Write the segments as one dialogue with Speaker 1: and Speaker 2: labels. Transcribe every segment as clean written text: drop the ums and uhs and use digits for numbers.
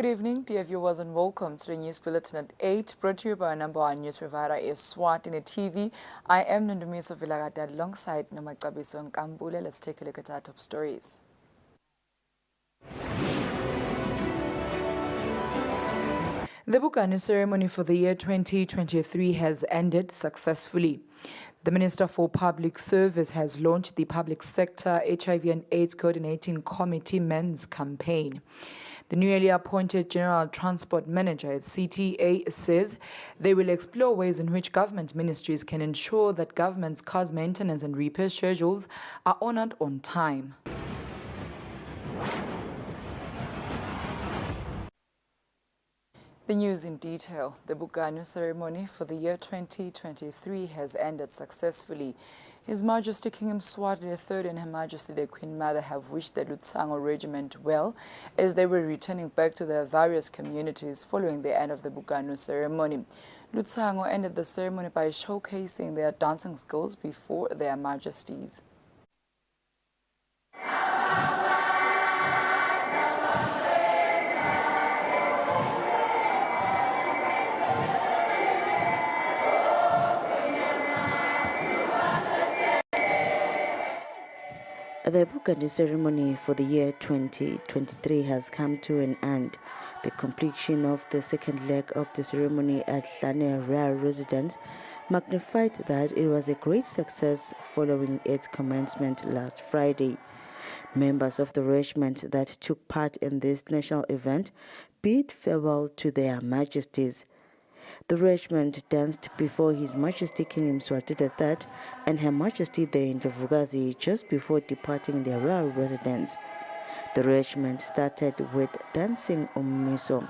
Speaker 1: Good evening, dear viewers, and welcome to the News Bulletin at 8, brought to you by our number one news provider, Eswatini TV. I am Ndumiso Vilagada alongside Nomakabiso Nkambule. Let's take a look at our top stories. The Buganu ceremony for the year 2023 has ended successfully. The Minister for Public Service has launched the Public Sector HIV and AIDS Coordinating Committee Men's Campaign. The newly appointed General Transport Manager at CTA says they will explore ways in which government ministries can ensure that government's cars maintenance and repair schedules are honored on time. The news in detail. The Buganu ceremony for the year 2023 has ended successfully. His Majesty King Eswatini III and Her Majesty the Queen Mother have wished the Lutsango Regiment well as they were returning back to their various communities following the end of the Buganu ceremony. Lutsango ended the ceremony by showcasing their dancing skills before their Majesties.
Speaker 2: The Buganu ceremony for the year 2023 has come to an end. The completion of the second leg of the ceremony at Hlane Royal Residence magnified that it was a great success following its commencement last Friday. Members of the regiment that took part in this national event bid farewell to their majesties. The regiment danced before His Majesty King Mswati III and Her Majesty the Ndlovukazi just before departing their royal residence. The regiment started with dancing ummiso.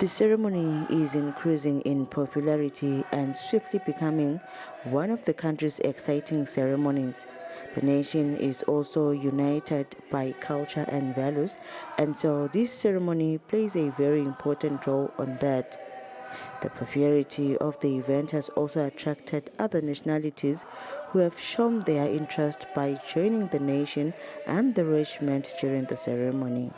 Speaker 2: The ceremony is increasing in popularity and swiftly becoming one of the country's exciting ceremonies. The nation is also united by culture and values, and so this ceremony plays a very important role on that. The popularity of the event has also attracted other nationalities who have shown their interest by joining the nation and the regiment during the ceremony.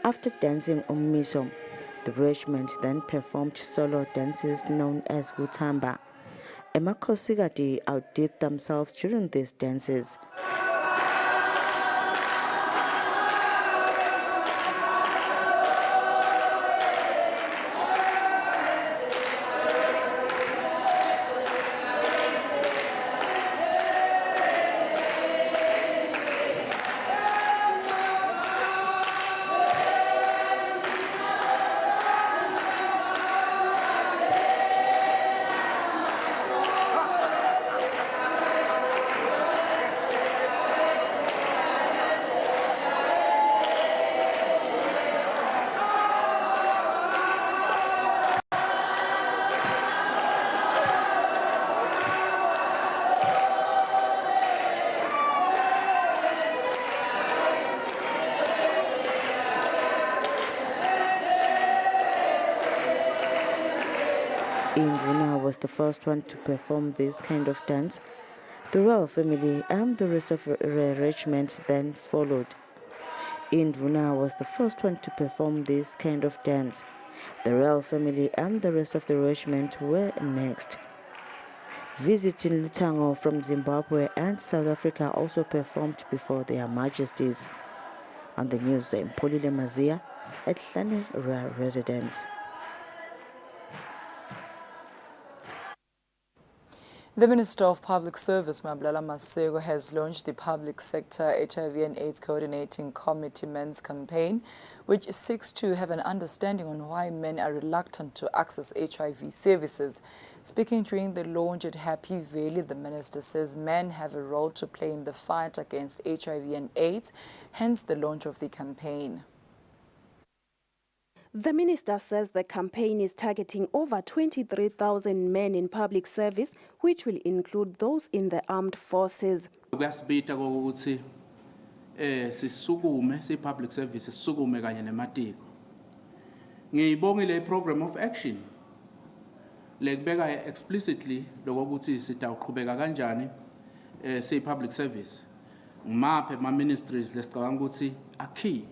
Speaker 2: After dancing ummiso, the regiment then performed solo dances known as Gutamba. Emakhosikati outdid themselves during these dances. Indvuna was the first one to perform this kind of dance. The royal family and the rest of the regiment then followed. Indvuna was the first one to perform this kind of dance. The royal family and the rest of the regiment were next. Visiting Lutsango from Zimbabwe and South Africa also performed before their majesties. On the news, Polile Mazia at Hlane Royal Residence.
Speaker 1: The Minister of Public Service, Mablala Masego, has launched the Public Sector HIV and AIDS Coordinating Committee Men's Campaign, which seeks to have an understanding on why men are reluctant to access HIV services. Speaking during the launch at Happy Valley, the minister says men have a role to play in the fight against HIV and AIDS, hence the launch of the campaign.
Speaker 3: The minister says the campaign is targeting over 23,000 men in public service, which will include those in the armed forces.
Speaker 4: Kuyasibita ukuthi sisukume si-public service sisukume kanye nematiko. Ngiyibongile i-program of action lekubeka explicitly lokuthi sitawuqhubeka kanjani si-public service. Ngimaphi ama-ministries lesicabanga ukuthi akhi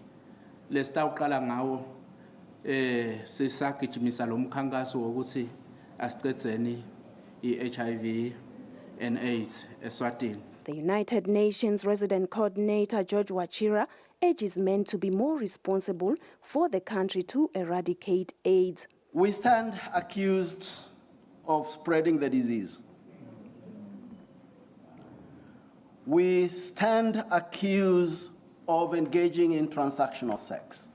Speaker 4: lesitawuqala ngawo sisagijimisa lo mkhankaso wokuthi asiqedzeni i-HIV and AIDS Eswatini.
Speaker 3: The United Nations Resident Coordinator George Wachira urges men to be more responsible for the country to eradicate AIDS.
Speaker 5: We stand accused of spreading the disease. We stand accused of engaging in transactional sex.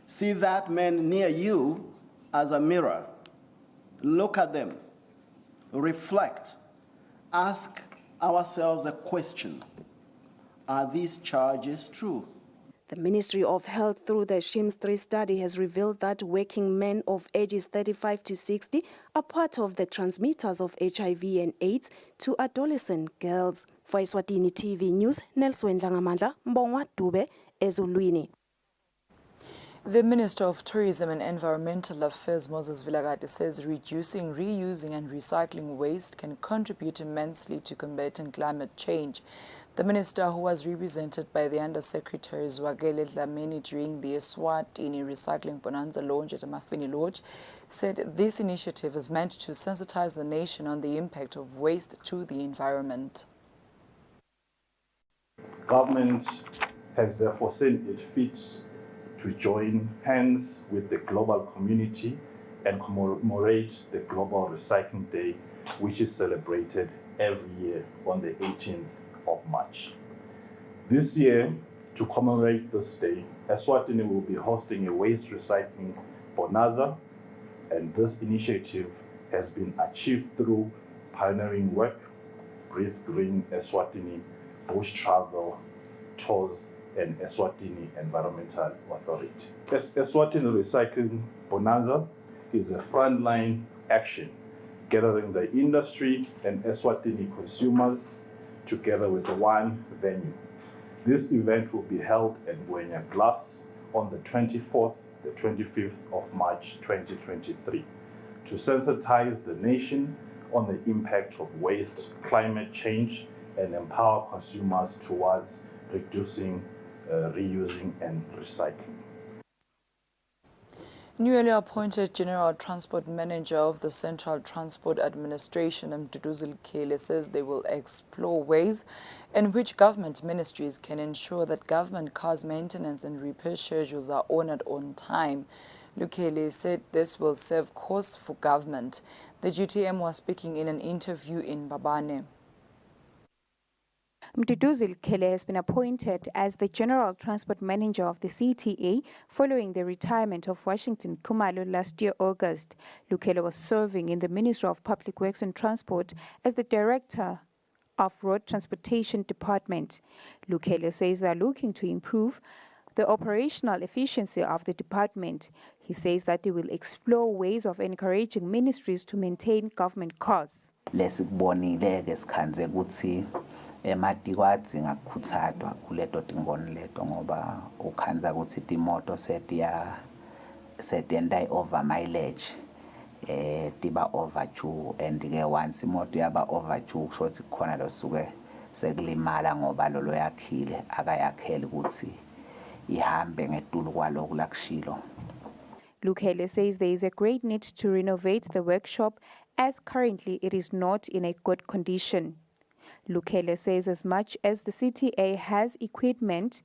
Speaker 5: See that man near you as a mirror. Look at them, reflect, ask ourselves a question. Are these charges true?
Speaker 3: The Ministry of Health, through the SHIMS 3 study, has revealed that working men of ages 35 to 60 are part of the transmitters of HIV and AIDS to adolescent girls. For Eswatini TV News, Nelson Langamandla, Mbongwa Dube, Ezulwini.
Speaker 1: The Minister of Tourism and Environmental Affairs, Moses Vilagati, says reducing, reusing and recycling waste can contribute immensely to combating climate change. The minister, who was represented by the Undersecretary Zwagele Dlamini during the Eswatini Recycling Bonanza launch at Amafini Lodge, said this initiative is meant to sensitize the nation on the impact of waste to the environment.
Speaker 6: Government has therefore seen it fit to join hands with the global community and commemorate the Global Recycling Day, which is celebrated every year on the 18th of March. This year, to commemorate this day, Eswatini will be hosting a waste recycling bonanza, and this initiative has been achieved through pioneering work, Breathe Green Eswatini, Bush Travel, Tours, and Eswatini Environmental Authority. Eswatini Recycling Bonanza is a frontline action gathering the industry and Eswatini consumers together with one venue. This event will be held at Buenya Glass on the 24th, the 25th of March 2023 to sensitize the nation on the impact of waste, climate change, and empower consumers towards reducing, reusing, and recycling.
Speaker 1: Newly appointed General Transport Manager of the Central Transport Administration, Mduduzi Kele, says they will explore ways in which government ministries can ensure that government cars maintenance and repair schedules are honored on time. Lukele said this will save costs for government. The GTM was speaking in an interview in Babane.
Speaker 7: Mduduzi Kele has been appointed as the General Transport Manager of the CTA following the retirement of Washington Khumalo last year, August. Lukele was serving in the Ministry of Public Works and Transport as the Director of Road Transportation Department. Lukele says they are looking to improve the operational efficiency of the department. He says that they will explore ways of encouraging ministries to maintain government costs.
Speaker 8: Ematiko adzinga kukhuthazwa kuleto timboni leto ngoba ukhanza ukuthi timoto setiyenda over mileage tiba overdue and ke once imoto yaba overdue kusho ukuthi khona lo suke sekulimala ngoba lolo yakhile akayakheli ukuthi ihambe ngetulu kwaloku lakushilo.
Speaker 7: Lukele says there is a great need to renovate the workshop as currently it is not in a good condition. Lukele says as much as the CTA has equipment,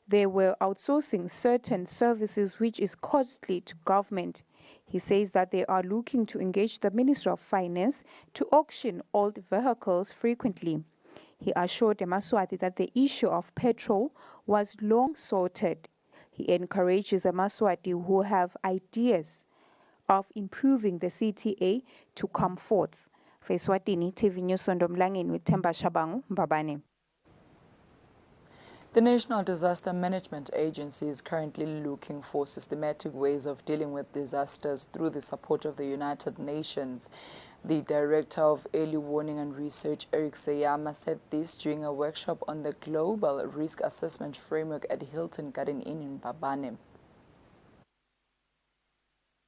Speaker 7: they were outsourcing certain services which is costly to government. He says that they are looking to engage the Ministry of Finance to auction old vehicles frequently. He assured Eswatini that the issue of petrol was long sorted. He encourages Eswatini who have ideas of improving the CTA to come forth. For Eswatini TV News Sondomlangeni with Themba Shabangu, Mbabane.
Speaker 1: The National Disaster Management Agency is currently looking for systematic ways of dealing with disasters through the support of the United Nations. The Director of Early Warning and Research, Eric Seyama, said this during a workshop on the Global Risk Assessment Framework at Hilton Garden Inn in Mbabane.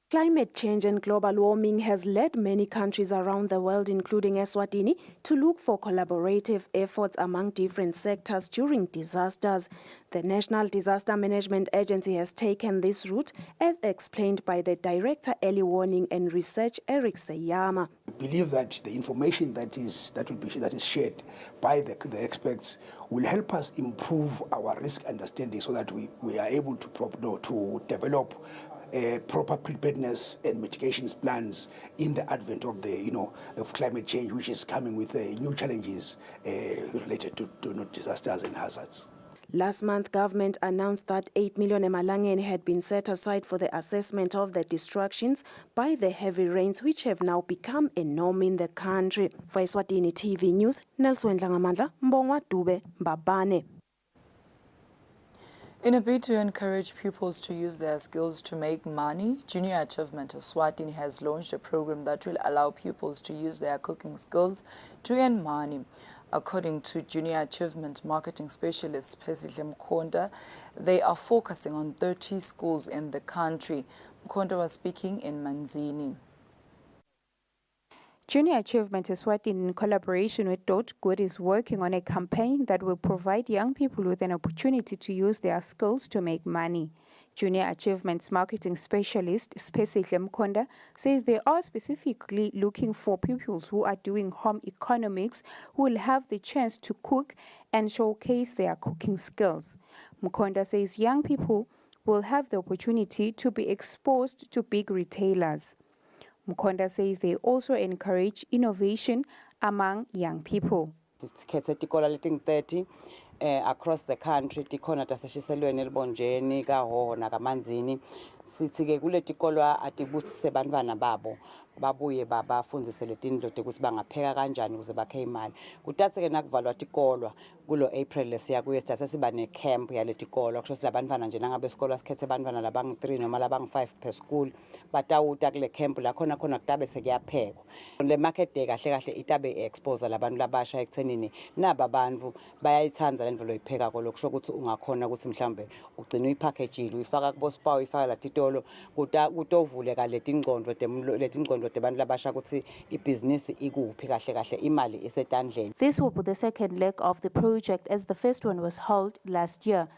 Speaker 3: Climate change and global warming has led many countries around the world, including Eswatini, to look for collaborative efforts among different sectors during disasters. The National Disaster Management Agency has taken this route, as explained by the Director Early Warning and Research, Eric Seyama.
Speaker 9: We believe that the information that is shared by the experts will help us improve our risk understanding so that we are able to develop proper preparedness and mitigation plans in the advent of of climate change, which is coming with new challenges related to disasters and hazards.
Speaker 3: Last month, government announced that 8 million emalangeni had been set aside for the assessment of the destructions by the heavy rains, which have now become a norm in the country. For Eswatini TV News, Nelson Langamandla, Mbongwa Dube, Mbabane.
Speaker 1: In a bid to encourage pupils to use their skills to make money, Junior Achievement Eswatini has launched a program that will allow pupils to use their cooking skills to earn money. According to Junior Achievement Marketing Specialist Pesihle Mkhonda, they are focusing on 30 schools in the country. Mkhonda was speaking in Manzini.
Speaker 7: Junior Achievement Eswatini, in collaboration with Dot Good, is working on a campaign that will provide young people with an opportunity to use their skills to make money. Junior Achievements Marketing Specialist Pesihle Mkhonda says they are specifically looking for pupils who are doing home economics who will have the chance to cook and showcase their cooking skills. Mkhonda says young people will have the opportunity to be exposed to big retailers. Mkhonda says they also encourage innovation among young people.
Speaker 10: Tikhethe tikolo leti 30 across the country, tikhona taseshiselweni elibonjeni kaHhohho nakaManzini. Sithi-ke kule tikolo atibusise bantwana babo babuye babafundise letindlu ukuthi bangapheka kanjani ukuze bakhe imali. Kutatse-ke nakuvalwa tikolo kulo April lesiya kuye sasiba ne-camp yale tikolo kusho ukuthi labantwana nje nangabe isikolo sikhethe abantwana labang-3 noma labang-5 per school batawuta kule camp la khona kutabe sekuyaphekwa. Le market day kahle kahle itabe expose labantu labasha ekuthenini naba bantu bayayithanda le ndlu loyipheka ko lokusho ukuthi ungakhona ukuthi mhlambe ugcina uyipackage uyifaka kubo spa uyifaka la titolo kutovuleka letingcondo tebantu labasha ukuthi ibhizinisi ikuphi kahle kahle imali isetandleni.
Speaker 7: This will be the second leg of the project, as the first one was held last year.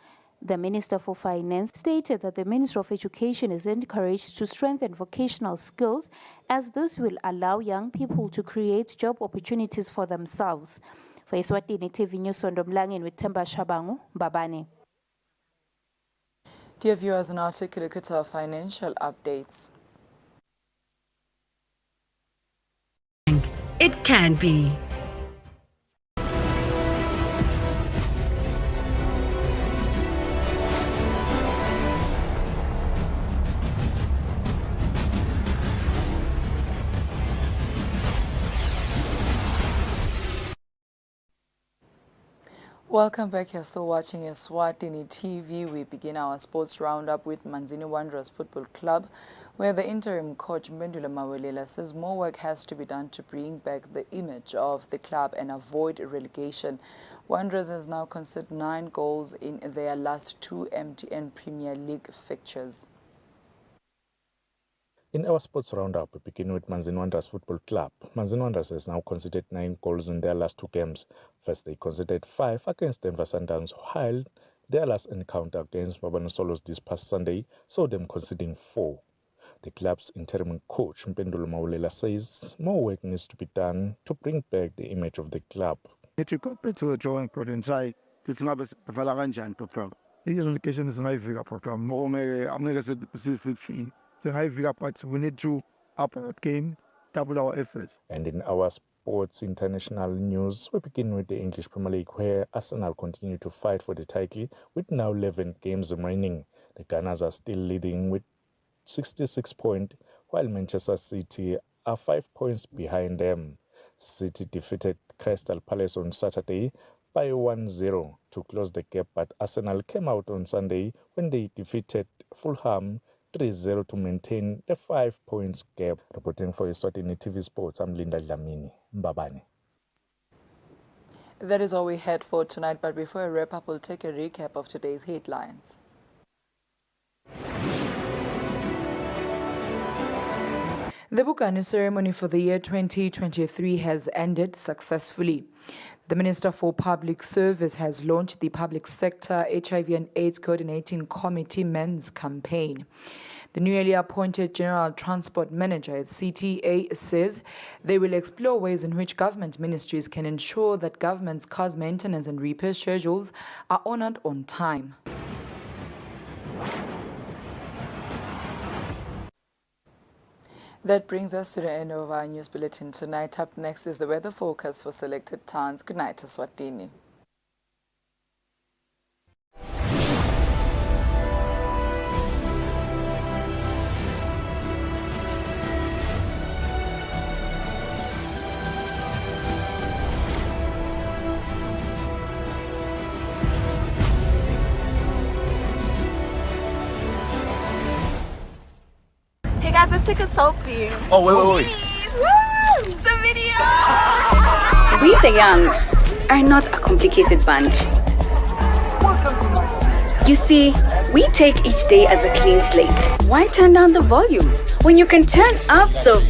Speaker 7: The Minister for Finance stated that the Ministry of Education is encouraged to strengthen vocational skills, as this will allow young people to create job opportunities for themselves. For Eswatini TV News Sondomlangeni with Themba Shabangu, Mbabane.
Speaker 1: Dear viewers, now take a look at our financial updates.
Speaker 11: It can be.
Speaker 1: Welcome back. You're still watching Eswatini TV. We begin our sports roundup with Manzini Wanderers Football Club, where the interim coach Mbendula Mawelela says more work has to be done to bring back the image of the club and avoid relegation. Wanderers has now conceded 9 goals in their last 2 MTN Premier League fixtures.
Speaker 12: In our sports roundup, we begin with Manzini Wanderers Football Club. Manzini Wanderers has now conceded 9 goals in their last 2 games. First, they conceded 5 against Denver Sundowns, while their last encounter against Buganu Solos this past Sunday saw them conceding 4. The club's interim coach, Mbendula Mawelela, says more work needs to be done to bring back the image of the club.
Speaker 13: To go back to the drawing board and say, it's not a program. The relegation is not a program. I'm not going to say but we need to up our game, double our efforts.
Speaker 12: And in our sports international news, we begin with the English Premier League, where Arsenal continue to fight for the title with now 11 games remaining. The Gunners are still leading with 66 points, while Manchester City are 5 points behind them. City defeated Crystal Palace on Saturday by 1-0 to close the gap, but Arsenal came out on Sunday when they defeated Fulham 3-0 to maintain the 5 points gap. Reporting for Eswatini TV Sports, I'm Linda Dlamini. Mbabane.
Speaker 1: That is all we had for tonight, but before I wrap up, we'll take a recap of today's headlines. The Buganu ceremony for the year 2023 has ended successfully. The Minister for Public Service has launched the Public Sector HIV and AIDS Coordinating Committee Men's Campaign. The newly appointed General Transport Manager at CTA says they will explore ways in which government ministries can ensure that government's cars maintenance and repair schedules are honored on time. That brings us to the end of our news bulletin tonight. Up next is the weather forecast for selected towns. Good night, Eswatini.
Speaker 11: Hey guys, let's take a selfie.
Speaker 5: Oh, wait.
Speaker 11: Please. Woo! It's a video! We the young are not a complicated bunch. You see, we take each day as a clean slate. Why turn down the volume when you can turn up the